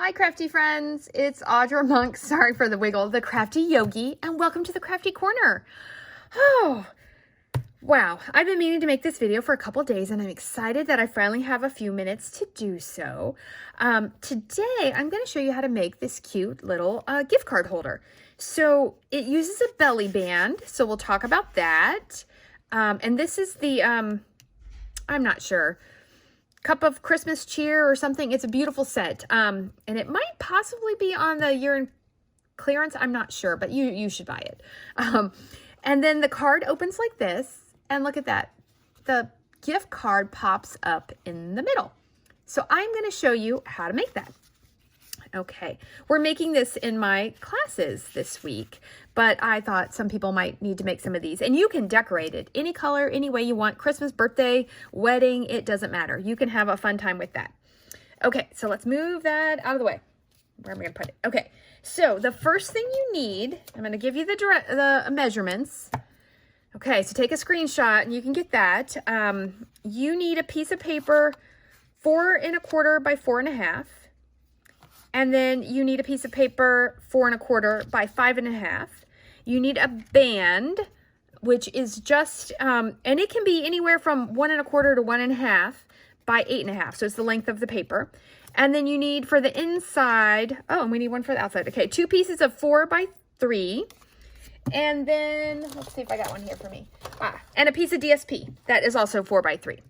Hi crafty friends, it's Audra Monk, sorry for the wiggle, the Crafty Yogi, and welcome to the Crafty Corner. Oh, wow, I've been meaning to make this video for a couple days and I'm excited that I finally have a few minutes to do so. Today, I'm going to show you how to make this cute little gift card holder. So it uses a belly band, so we'll talk about that. And this is the, I'm not sure, Cup of Christmas Cheer or something. It's a beautiful set. And it might possibly be on the year-end clearance. I'm not sure, but you should buy it. And then the card opens like this. And look at that. The gift card pops up in the middle. So I'm going to show you how to make that. Okay, we're making this in my classes this week, but I thought some people might need to make some of these. And you can decorate it any color, any way you want. Christmas, birthday, wedding, it doesn't matter. You can have a fun time with that. Okay, so let's move that out of the way. Where am I going to put it? Okay, so the first thing you need, I'm going to give you the measurements. Okay, so take a screenshot and you can get that. You need a piece of paper 4 1/4 by 4 1/2. And then you need a piece of paper 4 1/4 by 5 1/2. You need a band, which is just, and it can be anywhere from 1 1/4 to 1 1/2 by 8 1/2. So it's the length of the paper. And then you need for the inside, oh, and we need one for the outside. Okay, 2 pieces of 4 by 3. And then, let's see if I got one here for me. And a piece of DSP that is also 4 by 3.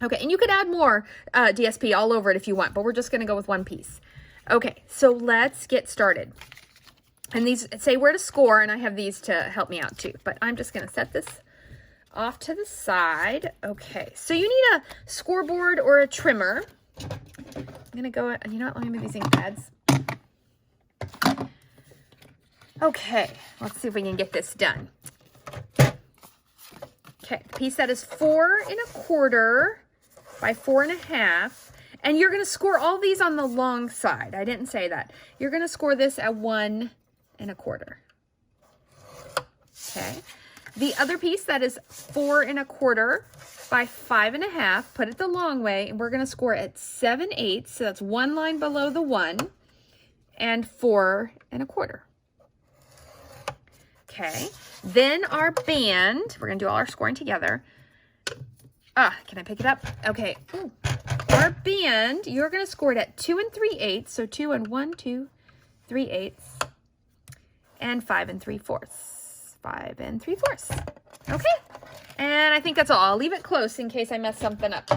Okay, and you could add more DSP all over it if you want, but we're just gonna go with one piece. Okay, so let's get started. And these say where to score, and I have these to help me out too. But I'm just going to set this off to the side. Okay, so you need a scoreboard or a trimmer. I'm going to go, you know what, let me move these ink pads. Okay, let's see if we can get this done. Okay, the piece that is 4 1/4 by 4 1/2. And you're going to score all these on the long side. I didn't say that. You're going to score this at 1 1/4. Okay. The other piece that is 4 1/4 by 5 1/2, put it the long way, and we're going to score at 7/8. So that's one line below the 1 and 4 1/4. Okay. Then our band, we're going to do all our scoring together. Can I pick it up? Okay. Ooh. Our band, you're going to score it at 2 3/8. So 2 and 1, 2, 3/8. And 5 3/4. 5 3/4. Okay. And I think that's all. I'll leave it close in case I mess something up.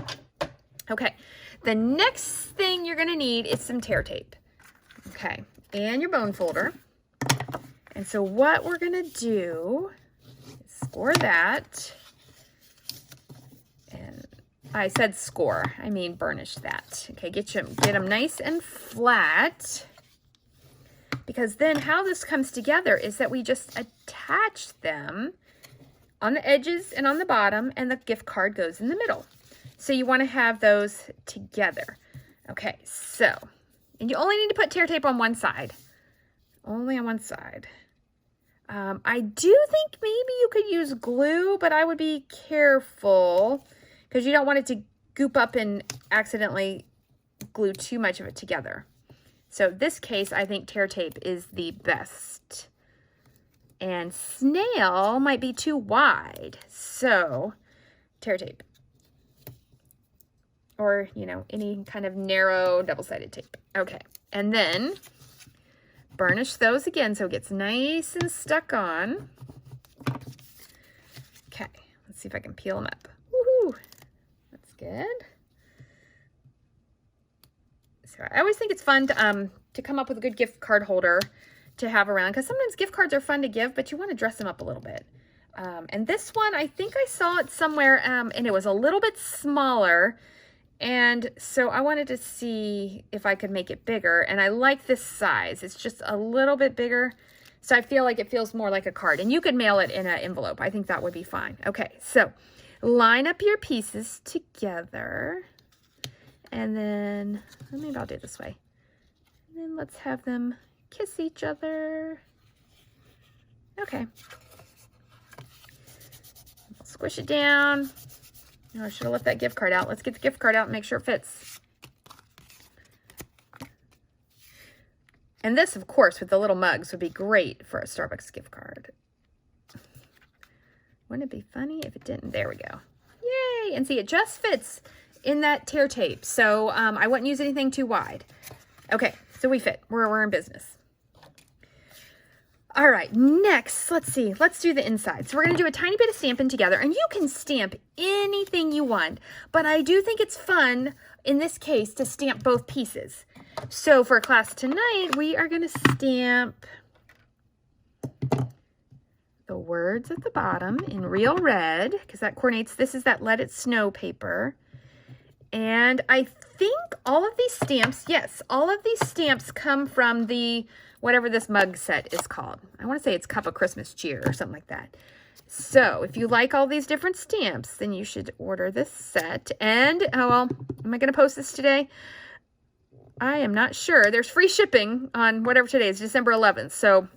Okay. The next thing you're going to need is some tear tape. Okay. And your bone folder. And so what we're going to do is score that. I said score, I mean burnish that. Okay, get them nice and flat. Because then how this comes together is that we just attach them on the edges and on the bottom, and the gift card goes in the middle. So you want to have those together. Okay, so, and you only need to put tear tape on one side. Only on one side. I do think maybe you could use glue, but I would be careful, because you don't want it to goop up and accidentally glue too much of it together. So this case, I think tear tape is the best. And snail might be too wide. So tear tape. Or, you know, any kind of narrow double-sided tape. Okay. And then burnish those again so it gets nice and stuck on. Okay. Let's see if I can peel them up. Woohoo! Good. So I always think it's fun to come up with a good gift card holder to have around, because sometimes gift cards are fun to give, but you want to dress them up a little bit. And this one, I think I saw it somewhere, and it was a little bit smaller, and so I wanted to see if I could make it bigger, and I like this size. It's just a little bit bigger, so I feel like it feels more like a card, and you could mail it in an envelope. I think that would be fine. Okay, so line up your pieces together, and then maybe I'll do it this way. And then let's have them kiss each other. Okay. I'll squish it down. Oh, I should have left that gift card out. Let's get the gift card out and make sure it fits. And this, of course, with the little mugs would be great for a Starbucks gift card. Wouldn't it be funny if it didn't? There we go. Yay! And see, it just fits in that tear tape. So I wouldn't use anything too wide. Okay, so we fit. We're in business. All right, next, let's see. Let's do the inside. So we're going to do a tiny bit of stamping together. And you can stamp anything you want. But I do think it's fun, in this case, to stamp both pieces. So for class tonight, we are going to stamp the words at the bottom in real red, because that coordinates. This is that Let It Snow paper. And I think all of these stamps, yes, all of these stamps come from the, whatever this mug set is called. I want to say it's Cup of Christmas Cheer or something like that. So if you like all these different stamps, then you should order this set. And, oh well, am I going to post this today? I am not sure. There's free shipping on whatever today is, December 11th. So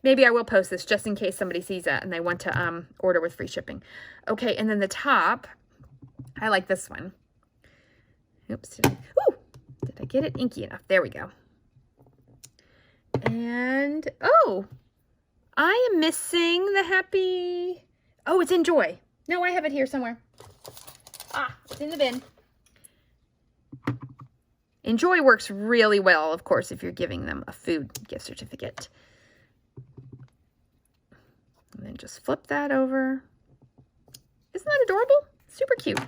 maybe I will post this just in case somebody sees that and they want to order with free shipping. Okay, and then the top, I like this one. Oops, did I get it inky enough? There we go. And, oh, I am missing the happy, oh, it's Enjoy. No, I have it here somewhere. Ah, it's in the bin. Enjoy works really well, of course, if you're giving them a food gift certificate. And then just flip that over. Isn't that adorable? Super cute.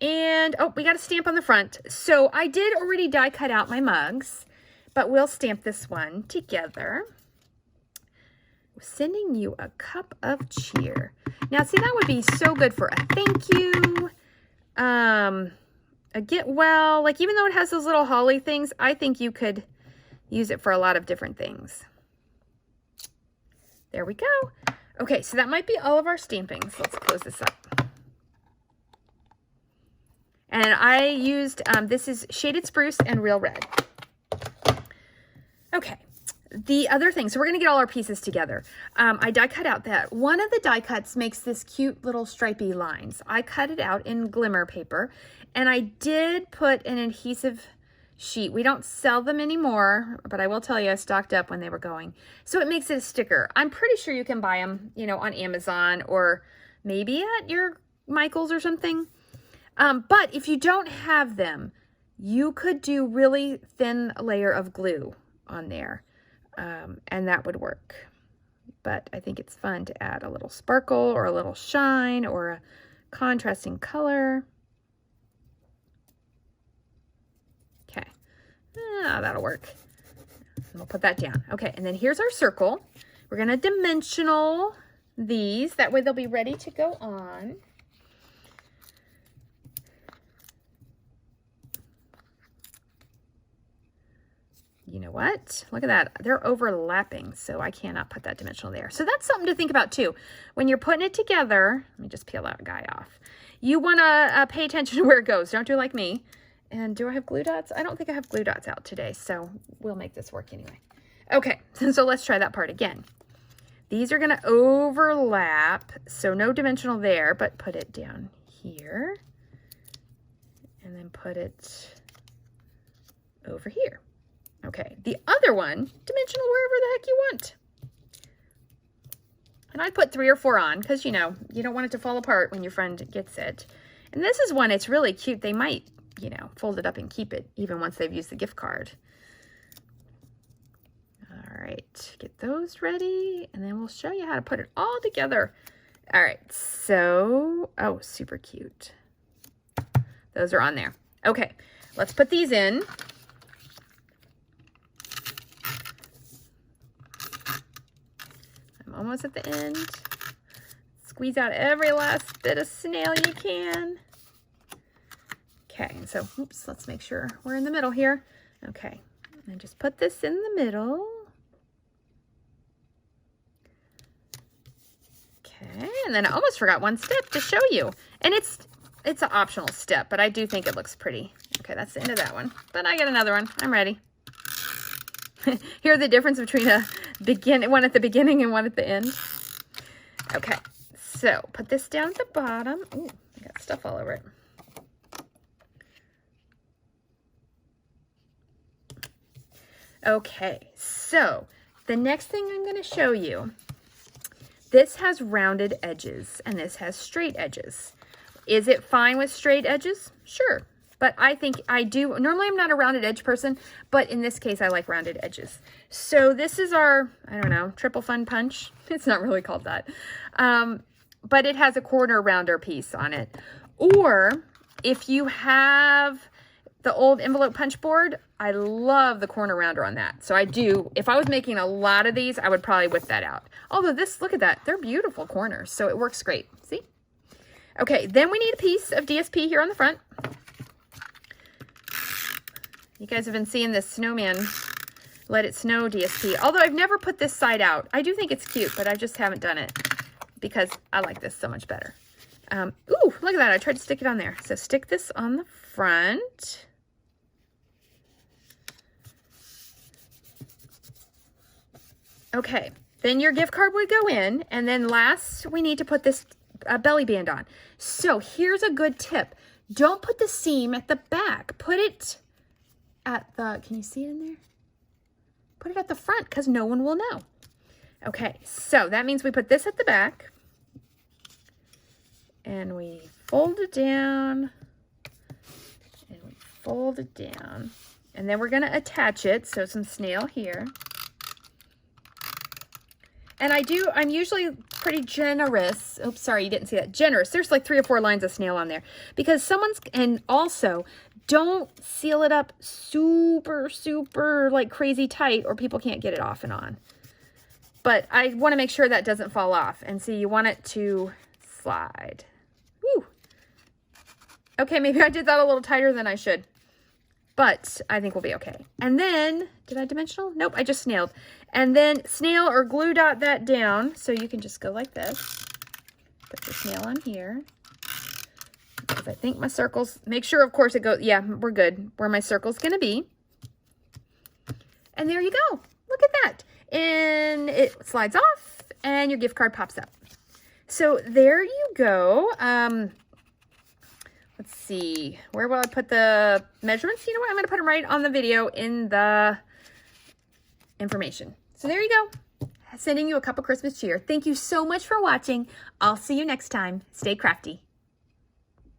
And, oh, we got a stamp on the front. So I did already die cut out my mugs, but we'll stamp this one together. Sending you a cup of cheer. Now, see, that would be so good for a thank you, a get well. Like, even though it has those little holly things, I think you could use it for a lot of different things. There we go. Okay, so that might be all of our stampings. Let's close this up. And I used, this is Shaded Spruce and Real Red. Okay, the other thing, so we're gonna get all our pieces together. I die cut out that. One of the die cuts makes this cute little stripy lines. I cut it out in glimmer paper, and I did put an adhesive sheet. We don't sell them anymore, but I will tell you I stocked up when they were going. So it makes it a sticker. I'm pretty sure you can buy them, you know, on Amazon or maybe at your Michael's or something. But if you don't have them, you could do really thin layer of glue on there, and that would work. But I think it's fun to add a little sparkle or a little shine or a contrasting color. Okay, that'll work. And we'll put that down. Okay, and then here's our circle. We're gonna dimensional these. That way they'll be ready to go on. You know what? Look at that. They're overlapping, so I cannot put that dimensional there. So that's something to think about too. When you're putting it together, let me just peel that guy off. You want to pay attention to where it goes. Don't do like me. And do I have glue dots? I don't think I have glue dots out today, so we'll make this work anyway. Okay, so let's try that part again. These are going to overlap, so no dimensional there, but put it down here. And then put it over here. Okay, the other one, dimensional wherever the heck you want. And I'd put 3 or 4 on because, you know, you don't want it to fall apart when your friend gets it. And this is one, it's really cute. They might, you know, fold it up and keep it even once they've used the gift card. All right, get those ready. And then we'll show you how to put it all together. All right, so, oh, super cute. Those are on there. Okay, let's put these in. Almost at the end. Squeeze out every last bit of snail you can. Okay, so, oops, let's make sure we're in the middle here. Okay, and just put this in the middle. Okay, and then I almost forgot one step to show you. And it's an optional step, but I do think it looks pretty. Okay, that's the end of that one. But I got another one. I'm ready. Hear the difference between one at the beginning and one at the end. Okay, so put this down at the bottom. Ooh, I got stuff all over it. Okay, so the next thing I'm going to show you, this has rounded edges and this has straight edges. Is it fine with straight edges? Sure. But I think I do. Normally I'm not a rounded edge person, but in this case I like rounded edges. So this is our, I don't know, triple fun punch. It's not really called that. But it has a corner rounder piece on it. Or if you have the old envelope punch board, I love the corner rounder on that. So I do, if I was making a lot of these, I would probably whip that out. Although this, look at that, they're beautiful corners. So it works great, see? Okay, then we need a piece of DSP here on the front. You guys have been seeing this snowman Let It Snow DSP. Although I've never put this side out. I do think it's cute, but I just haven't done it because I like this so much better. Ooh, look at that. I tried to stick it on there. So stick this on the front. Okay, then your gift card would go in, and then last we need to put this belly band on. So here's a good tip. Don't put the seam at the back. Put it at the, can you see it in there? Put it at the front because no one will know. Okay, so that means we put this at the back and we fold it down and we fold it down. And then we're going to attach it. So some snail here. And I'm usually pretty generous. Oops, sorry, you didn't see that. Generous. There's like 3 or 4 lines of snail on there. Because and also, don't seal it up super, super like crazy tight or people can't get it off and on. But I want to make sure that doesn't fall off. And see, you want it to slide. Woo! Okay, maybe I did that a little tighter than I should. But I think we'll be okay. And then, did I dimensional? Nope, I just snailed. And then snail or glue dot that down. So you can just go like this. Put your snail on here. Because I think my circles, make sure of course it goes, yeah, we're good. Where my circle's gonna be. And there you go. Look at that. And it slides off and your gift card pops up. So there you go. Let's see, where will I put the measurements? You know what, I'm going to put them right on the video in the information. So there you go. Sending you a cup of Christmas cheer. Thank you so much for watching. I'll see you next time. Stay crafty.